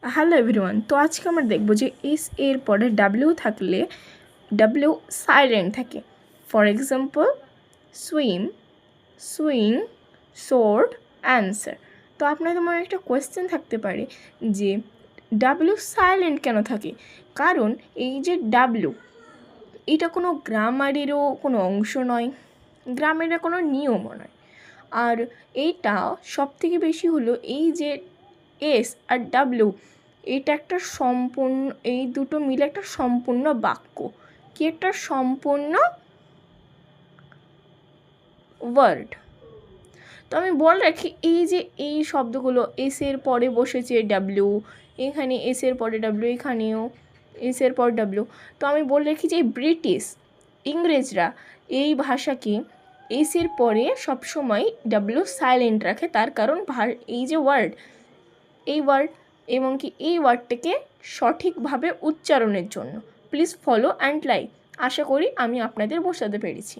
Hello everyone, তো আজকে আমরা দেখবো যে এস এর পরে ডাব্লিউ থাকলে ডাব্লিউ সাইলেন্ট থাকে। For example swim, swing, sword, answer. তো আপনাদের মনে একটা কোয়েশ্চেন থাকতে পারে যে ডাব্লিউ সাইলেন্ট কেন থাকে? কারণ এই যে ডাব্লিউ, এটা কোনো গ্রামারেরও কোনো অংশ নয়, গ্রামারের কোনো নিয়মও নয়। আর এইটা সবথেকে বেশি হলো এই যে এস আর ডাব্লিউ, এটা একটা সম্পূর্ণ, এই দুটো মিলে একটা সম্পূর্ণ বাক্য, কি একটা সম্পূর্ণ ওয়ার্ড। তো আমি বল রাখি, এই যে এই শব্দগুলো এসের পরে বসেছে ডাব্লিউ, এখানে এসের পরে ডাব্লিউ, এখানেও এসের পর ডাব্লিউ। তো আমি বলে রাখি যে ব্রিটিশ ইংরেজরা এই ভাষাকে এসের পরে সবসময় ডাব্লিউ সাইলেন্ট রাখে, তার কারণ এই যে ওয়ার্ড, এই ওয়ার্ড এবং কি এই ওয়ার্ডটাকে সঠিকভাবে উচ্চারণের জন্য। Please follow and like. আশা করি আমি আপনাদের বোঝাতে পেরেছি।